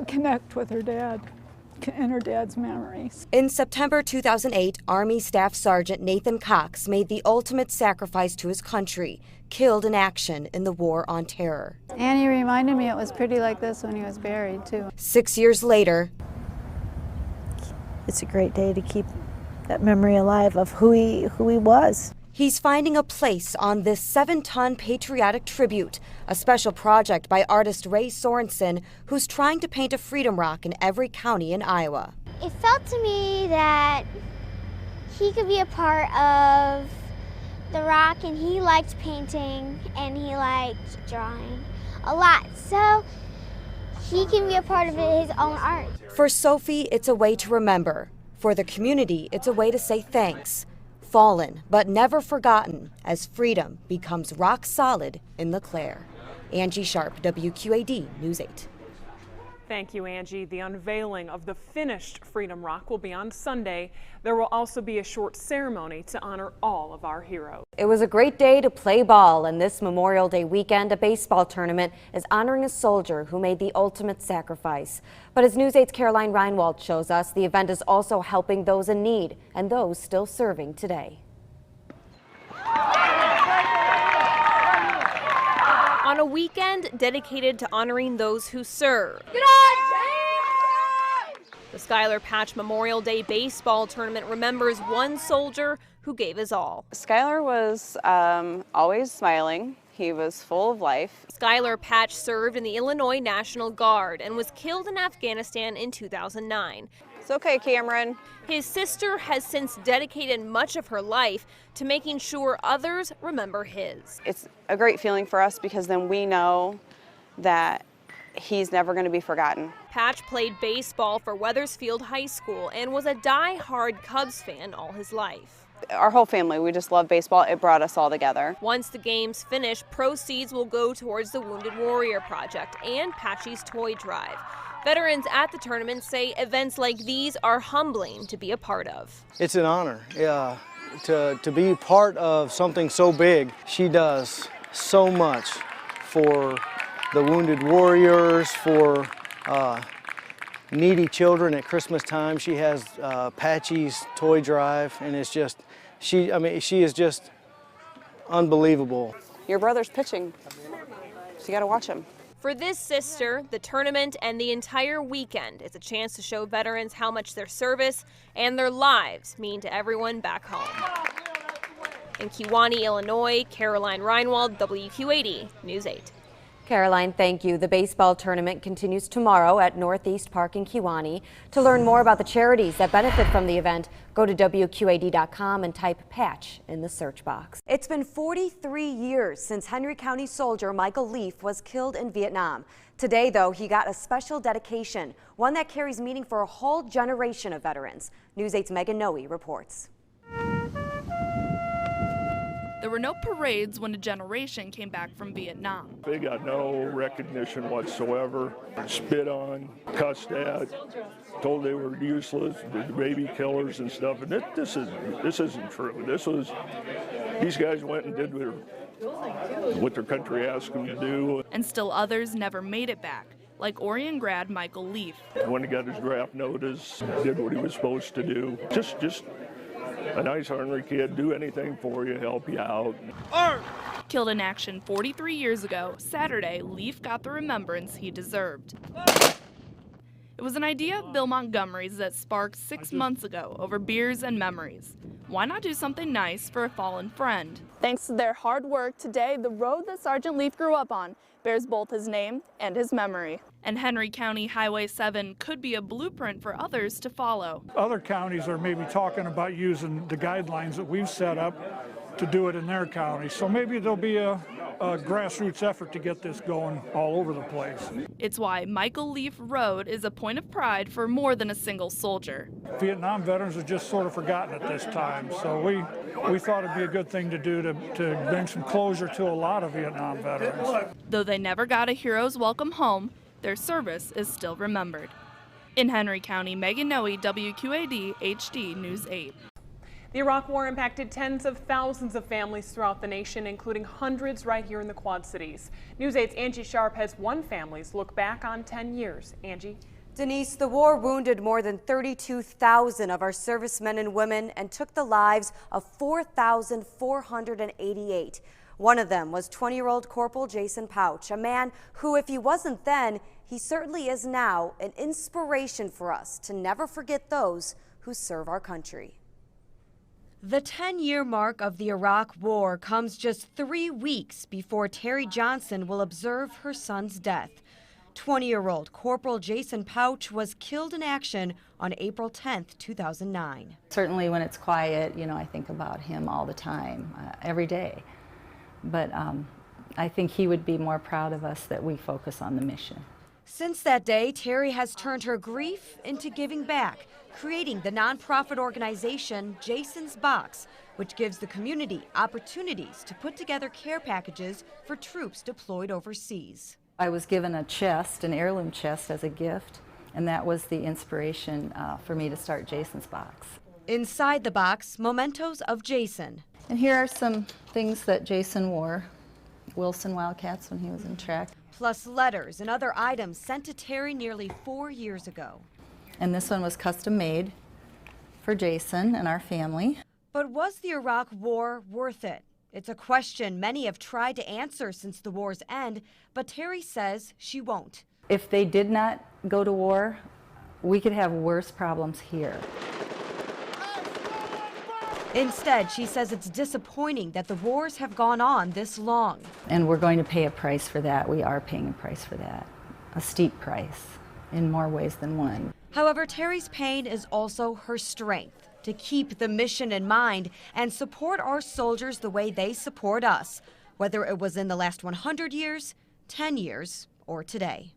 connect with her dad and her dad's memories. In September 2008, Army Staff Sergeant Nathan Cox made the ultimate sacrifice to his country, killed in action in the War on Terror. Annie reminded me it was pretty like this when he was buried, too. 6 years later, it's a great day to keep that memory alive of who he was. He's finding a place on this 7-ton patriotic tribute, a special project by artist Ray Sorensen, who's trying to paint a Freedom Rock in every county in Iowa. It felt to me that he could be a part of the rock, and he liked painting and he liked drawing a lot. So he can be a part of his own art. For Sophie, it's a way to remember. For the community, it's a way to say thanks. Fallen, but never forgotten, as freedom becomes rock solid in LeClaire. Angie Sharp, WQAD News 8. Thank you, Angie. The unveiling of the finished Freedom Rock will be on Sunday. There will also be a short ceremony to honor all of our heroes. It was a great day to play ball, and this Memorial Day weekend, a baseball tournament is honoring a soldier who made the ultimate sacrifice. But as News 8's Caroline Reinwald shows us, the event is also helping those in need and those still serving today. On a weekend dedicated to honoring those who serve. The Skylar Patch Memorial Day Baseball Tournament remembers one soldier who gave his all. Skylar was always smiling. He was full of life. Skylar Patch served in the Illinois National Guard and was killed in Afghanistan in 2009. It's okay, Cameron. His sister has since dedicated much of her life to making sure others remember his. It's a great feeling for us because then we know that he's never going to be forgotten. Patch played baseball for Weathersfield High School and was a die-hard Cubs fan all his life. Our whole family, we just love baseball. It brought us all together. Once the games finish, proceeds will go towards the Wounded Warrior Project and Patchy's Toy Drive. Veterans at the tournament say events like these are humbling to be a part of. It's an honor, to be part of something so big. She does so much for the Wounded Warriors, for needy children at Christmas time. She has Patchy's Toy Drive, and it's just, she is just unbelievable. Your brother's pitching, so you gotta watch him. For this sister, the tournament and the entire weekend is a chance to show veterans how much their service and their lives mean to everyone back home. In Kewanee, Illinois, Caroline Reinwald, WQAD News 8. Caroline, thank you. The baseball tournament continues tomorrow at Northeast Park in Kewanee. To learn more about the charities that benefit from the event, go to WQAD.com and type patch in the search box. It's been 43 years since Henry County soldier Michael Leaf was killed in Vietnam. Today, though, he got a special dedication, one that carries meaning for a whole generation of veterans. News 8's Megan Noe reports. There were no parades when a generation came back from Vietnam. They got no recognition whatsoever. Spit on, cussed at, told they were useless, baby killers and stuff. And this isn't true. These guys went and did what their country asked them to do. And still others never made it back, like Orion grad Michael Leaf. When he got his draft notice, did what he was supposed to do. Just a nice, hungry kid, do anything for you, help you out. Killed in action 43 years ago, Saturday, Leaf got the remembrance he deserved. It was an idea of Bill Montgomery's that sparked 6 months ago over beers and memories. Why not do something nice for a fallen friend? Thanks to their hard work, today the road that Sergeant Leaf grew up on bears both his name and his memory. And Henry County Highway 7 could be a blueprint for others to follow. Other counties are maybe talking about using the guidelines that we've set up to do it in their county. So maybe there'll be a grassroots effort to get this going all over the place. It's why Michael Leaf Road is a point of pride for more than a single soldier. Vietnam veterans are just sort of forgotten at this time, so we thought it'd be a good thing to do to bring some closure to a lot of Vietnam veterans. Though they never got a hero's welcome home, their service is still remembered. In Henry County, Megan Noe, WQAD HD News 8. The Iraq War impacted tens of thousands of families throughout the nation, including hundreds right here in the Quad Cities. News 8's Angie Sharp has one family's look back on 10 years. Angie? Denise, the war wounded more than 32,000 of our servicemen and women and took the lives of 4,488. One of them was 20-year-old Corporal Jason Pouch, a man who, if he wasn't then, he certainly is now, an inspiration for us to never forget those who serve our country. The 10-year mark of the Iraq War comes just 3 weeks before Terry Johnson will observe her son's death. 20-year-old Corporal Jason Pouch was killed in action on April 10th, 2009. Certainly when it's quiet, I think about him all the time, every day. But I think he would be more proud of us that we focus on the mission. Since that day, Terry has turned her grief into giving back, creating the nonprofit organization Jason's Box, which gives the community opportunities to put together care packages for troops deployed overseas. I was given a chest, an heirloom chest, as a gift, and that was the inspiration for me to start Jason's Box. Inside the box, mementos of Jason. And here are some things that Jason wore, Wilson Wildcats when he was in track. Plus letters and other items sent to Terry nearly 4 years ago. And this one was custom made for Jason and our family. But was the Iraq War worth it? It's a question many have tried to answer since the war's end, but Terry says she won't. If they did not go to war, we could have worse problems here. Instead, she says it's disappointing that the wars have gone on this long. And we're going to pay a price for that. We are paying a price for that, a steep price in more ways than one. However, Terry's pain is also her strength to keep the mission in mind and support our soldiers the way they support us, whether it was in the last 100 years, 10 years, or today.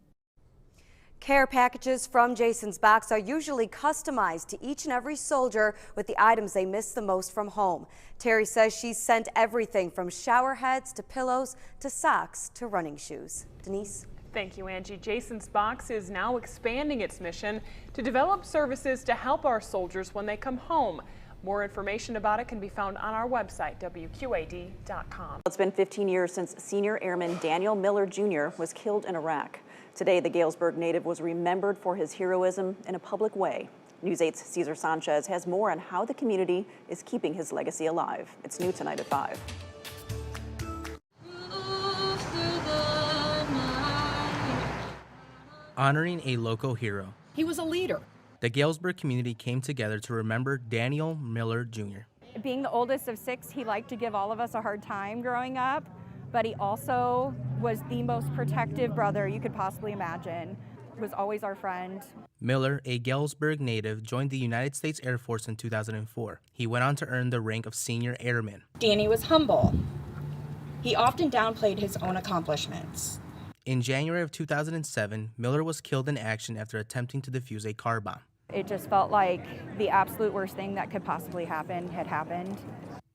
Care packages from Jason's Box are usually customized to each and every soldier with the items they miss the most from home. Terry says she's sent everything from shower heads to pillows to socks to running shoes. Denise? Thank you, Angie. Jason's Box is now expanding its mission to develop services to help our soldiers when they come home. More information about it can be found on our website, WQAD.com. It's been 15 years since senior airman Daniel Miller Jr. was killed in Iraq. Today, the Galesburg native was remembered for his heroism in a public way. News 8's Cesar Sanchez has more on how the community is keeping his legacy alive. It's new tonight at 5. Honoring a local hero. He was a leader. The Galesburg community came together to remember Daniel Miller Jr. Being the oldest of 6, he liked to give all of us a hard time growing up, but he also was the most protective brother you could possibly imagine. Was always our friend. Miller, a Galesburg native, joined the United States Air Force in 2004. He went on to earn the rank of senior airman. Danny was humble. He often downplayed his own accomplishments. In January of 2007, Miller was killed in action after attempting to defuse a car bomb. It just felt like the absolute worst thing that could possibly happen had happened.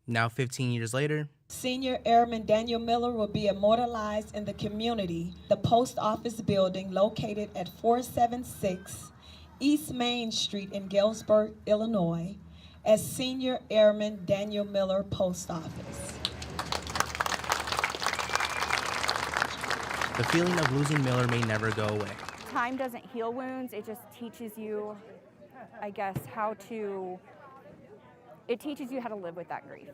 Now 15 years later, Senior Airman Daniel Miller will be immortalized in the community, the post office building located at 476 East Main Street in Galesburg, Illinois, as Senior Airman Daniel Miller Post Office. the feeling of losing Miller may never go away. Time doesn't heal wounds, it just teaches you, I guess, it teaches you how to live with that grief.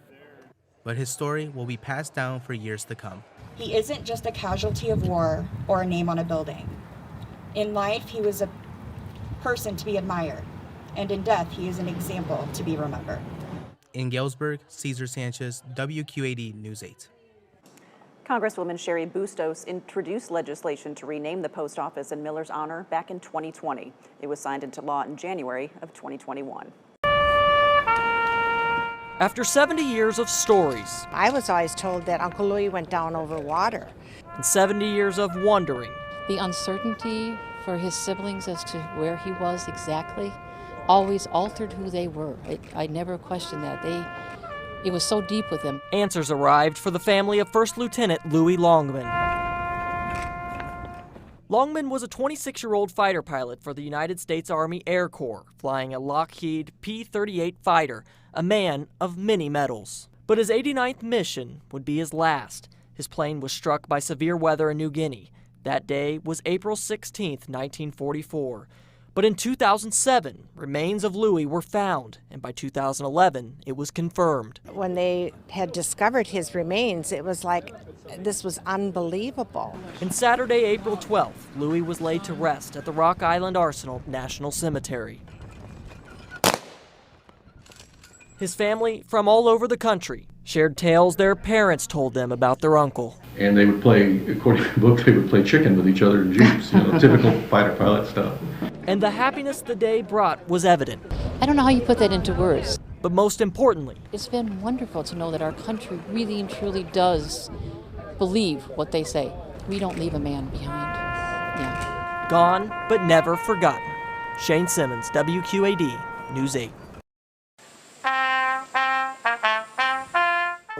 But his story will be passed down for years to come. He isn't just a casualty of war or a name on a building. In life, he was a person to be admired, and in death, he is an example to be remembered. In Galesburg, Cesar Sanchez, WQAD News 8. Congresswoman Sherry Bustos introduced legislation to rename the post office in Miller's honor back in 2020. It was signed into law in January of 2021. After 70 years of stories, I was always told that Uncle Louis went down over water. And 70 years of wondering. The uncertainty for his siblings as to where he was exactly always altered who they were. I never questioned that. It was so deep with them. Answers arrived for the family of First Lieutenant Louis Longman. Longman was a 26-year-old fighter pilot for the United States Army Air Corps, flying a Lockheed P-38 fighter, a man of many medals. But his 89th mission would be his last. His plane was struck by severe weather in New Guinea. That day was April 16, 1944. But in 2007, remains of Louis were found, and by 2011, it was confirmed. When they had discovered his remains, it was like, this was unbelievable. And Saturday, April 12th, Louis was laid to rest at the Rock Island Arsenal National Cemetery. His family, from all over the country, shared tales their parents told them about their uncle. And they would play, according to the book, they would play chicken with each other in jeeps, typical fighter pilot stuff. And the happiness the day brought was evident. I don't know how you put that into words. But most importantly, it's been wonderful to know that our country really and truly does believe what they say. We don't leave a man behind. Yeah. Gone, but never forgotten. Shane Simmons, WQAD, News 8.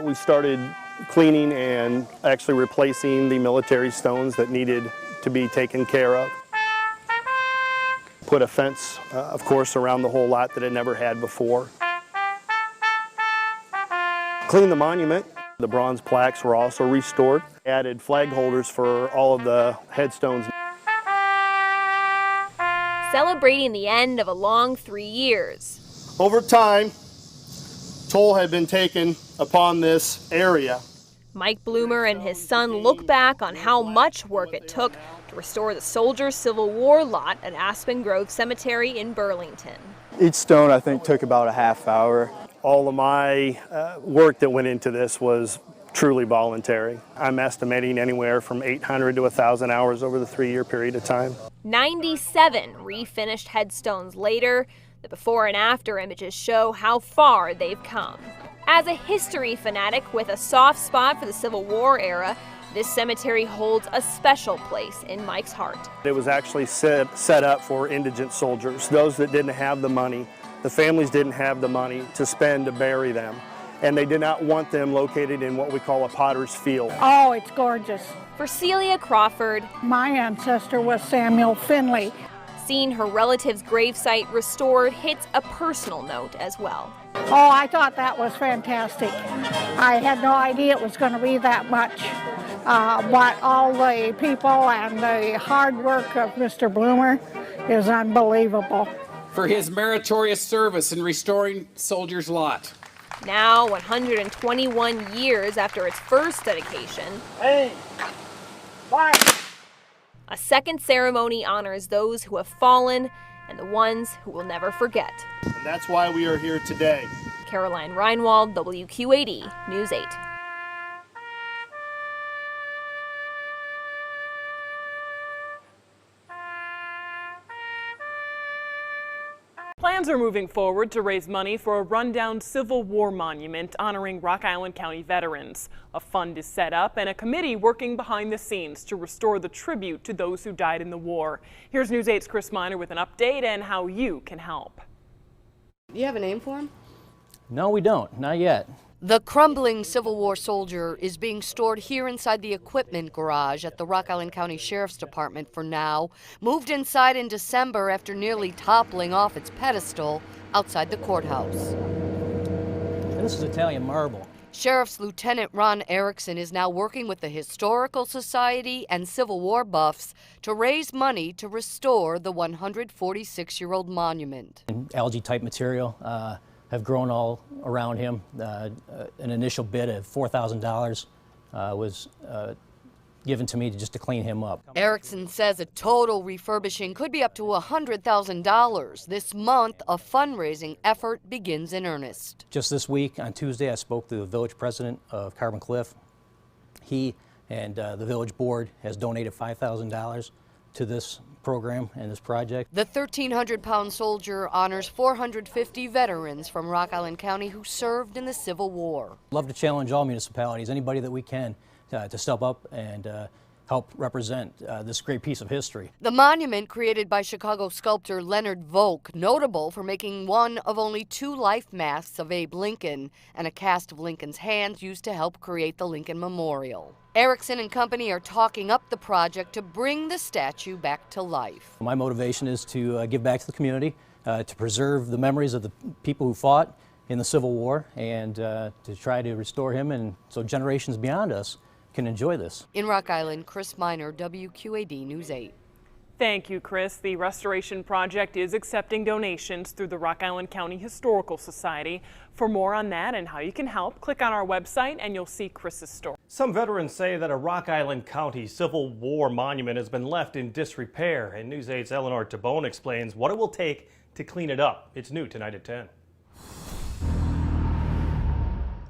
We started cleaning and actually replacing the military stones that needed to be taken care of. Put a fence, of course, around the whole lot that it never had before. Cleaned the monument. The bronze plaques were also restored. Added flag holders for all of the headstones. Celebrating the end of a long 3 years. Over time, toll had been taken upon this area. Mike Bloomer and his son look back on how much work it took to restore the Soldiers Civil War lot at Aspen Grove Cemetery in Burlington. Each stone, I think, took about a half hour. All of my work that went into this was truly voluntary. I'm estimating anywhere from 800 to 1,000 hours over the 3-year period of time. 97 refinished headstones later, the before and after images show how far they've come. As a history fanatic with a soft spot for the Civil War era, this cemetery holds a special place in Mike's heart. It was actually set up for indigent soldiers, those that didn't have the money. The families didn't have the money to spend to bury them, and they did not want them located in what we call a potter's field. Oh, it's gorgeous. For Celia Crawford, my ancestor was Samuel Finley. Seeing her relative's gravesite restored hits a personal note as well. Oh, I thought that was fantastic. I had no idea it was going to be that much. But all the people and the hard work of Mr. Bloomer is unbelievable. For his meritorious service in restoring Soldiers' Lot. Now, 121 years after its first dedication, a second ceremony honors those who have fallen and the ones who will never forget. And that's why we are here today. Caroline Reinwald, WQAD News 8. Funds are moving forward to raise money for a rundown Civil War monument honoring Rock Island County veterans. A fund is set up and a committee working behind the scenes to restore the tribute to those who died in the war. Here's News 8's Chris Miner with an update and how you can help. You have a name for him? No, we don't. Not yet. The crumbling Civil War soldier is being stored here inside the equipment garage at the Rock Island County Sheriff's Department for now. Moved inside in December after nearly toppling off its pedestal outside the courthouse. And this is Italian marble. Sheriff's Lieutenant Ron Erickson is now working with the Historical Society and Civil War buffs to raise money to restore the 146-year-old monument. Algae type material. Have grown all around him. An initial bid of $4,000 was given to me just to clean him up. Erickson says a total refurbishing could be up to $100,000. This month, a fundraising effort begins in earnest. Just this week, on Tuesday, I spoke to the village president of Carbon Cliff. He and the village board has donated $5,000 to this program and this project. The 1,300-pound soldier honors 450 veterans from Rock Island County who served in the Civil War. Love to challenge all municipalities, anybody that we can, to step up and help represent this great piece of history. The monument, created by Chicago sculptor Leonard Volk, notable for making one of only 2 life masks of Abe Lincoln and a cast of Lincoln's hands used to help create the Lincoln Memorial. Erickson and company are talking up the project to bring the statue back to life. My motivation is to give back to the community, to preserve the memories of the people who fought in the Civil War, and to try to restore him, and so generations beyond us can enjoy this. In Rock Island, Chris Miner, WQAD News 8. Thank you, Chris. The restoration project is accepting donations through the Rock Island County Historical Society. For more on that and how you can help, click on our website and you'll see Chris's story. Some veterans say that a Rock Island County Civil War monument has been left in disrepair, and News 8's Eleanor Tabone explains what it will take to clean it up. It's new tonight at 10.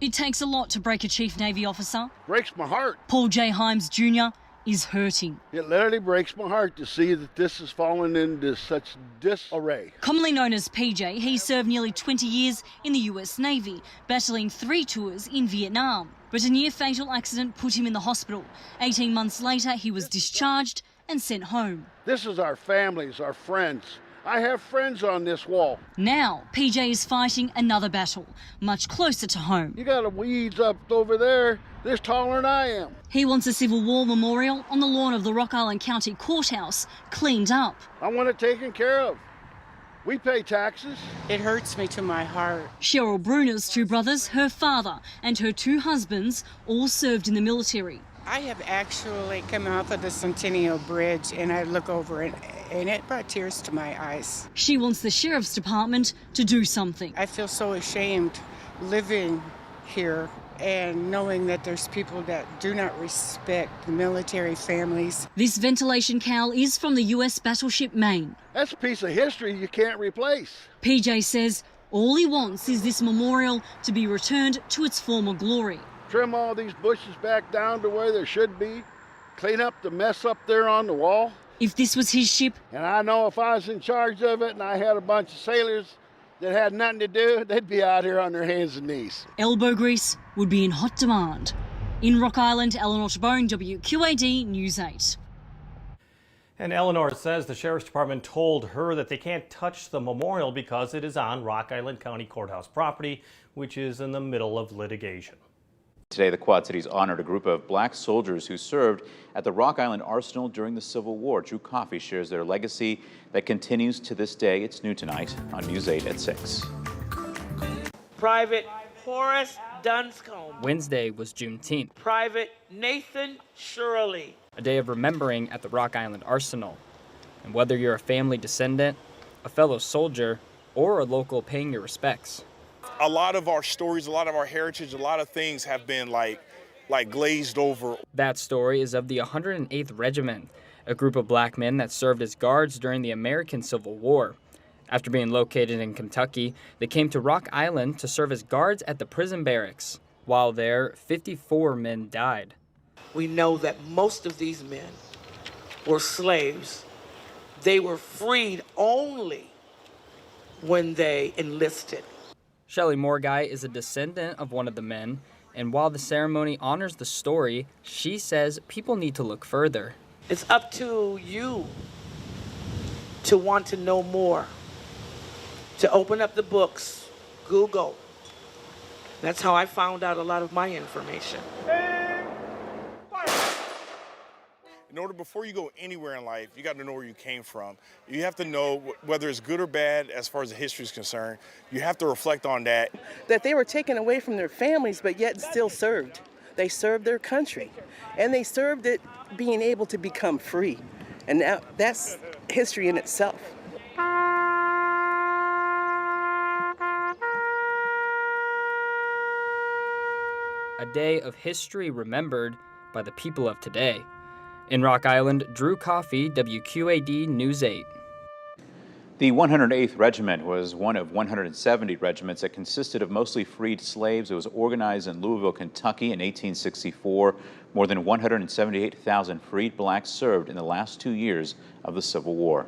It takes a lot to break a Chief Navy officer. Breaks my heart. Paul J. Himes Jr. is hurting. It literally breaks my heart to see that this has fallen into such disarray. Commonly known as PJ, he served nearly 20 years in the US Navy, battling 3 tours in Vietnam. But a near-fatal accident put him in the hospital. 18 months later, he was discharged and sent home. This is our families, our friends. I have friends on this wall. Now, PJ is fighting another battle, much closer to home. You got weeds up over there, this taller than I am. He wants a Civil War memorial on the lawn of the Rock Island County Courthouse cleaned up. I want it taken care of. We pay taxes. It hurts me to my heart. Cheryl Bruner's 2 brothers, her father, and her 2 husbands all served in the military. I have actually come off of the Centennial Bridge and I look over it and it brought tears to my eyes. She wants the Sheriff's Department to do something. I feel so ashamed living here and knowing that there's people that do not respect the military families. This ventilation cowl is from the US battleship Maine. That's a piece of history you can't replace. PJ says all he wants is this memorial to be returned to its former glory. Trim all these bushes back down to where they should be. Clean up the mess up there on the wall. If this was his ship, and I know if I was in charge of it and I had a bunch of sailors that had nothing to do, they'd be out here on their hands and knees. Elbow grease would be in hot demand. In Rock Island, Eleanor Tabone, WQAD News 8. And Eleanor says the Sheriff's Department told her that they can't touch the memorial because it is on Rock Island County Courthouse property, which is in the middle of litigation. Today, the Quad Cities honored a group of black soldiers who served at the Rock Island Arsenal during the Civil War. Drew Coffey shares their legacy that continues to this day. It's new tonight on News 8 at 6. Private Horace Dunscombe. Wednesday was Juneteenth. Private Nathan Shirley. A day of remembering at the Rock Island Arsenal. And whether you're a family descendant, a fellow soldier, or a local paying your respects. A lot of our stories, a lot of our heritage, a lot of things have been like glazed over. That story is of the 108th Regiment, a group of black men that served as guards during the American Civil War. After being located in Kentucky, they came to Rock Island to serve as guards at the prison barracks. While there, 54 men died. We know that most of these men were slaves. They were freed only when they enlisted. Shelley Morguy is a descendant of one of the men, and while the ceremony honors the story, she says people need to look further. It's up to you to want to know more, to open up the books, Google. That's how I found out a lot of my information. In order, before you go anywhere in life, you got to know where you came from. You have to know whether it's good or bad as far as the history is concerned. You have to reflect on that. That they were taken away from their families, but yet still served. They served their country, and they served it being able to become free. And now that's history in itself. A day of history remembered by the people of today. In Rock Island, Drew Coffey, WQAD News 8. The 108th Regiment was one of 170 regiments that consisted of mostly freed slaves. It was organized in Louisville, Kentucky in 1864. More than 178,000 freed blacks served in the last 2 years of the Civil War.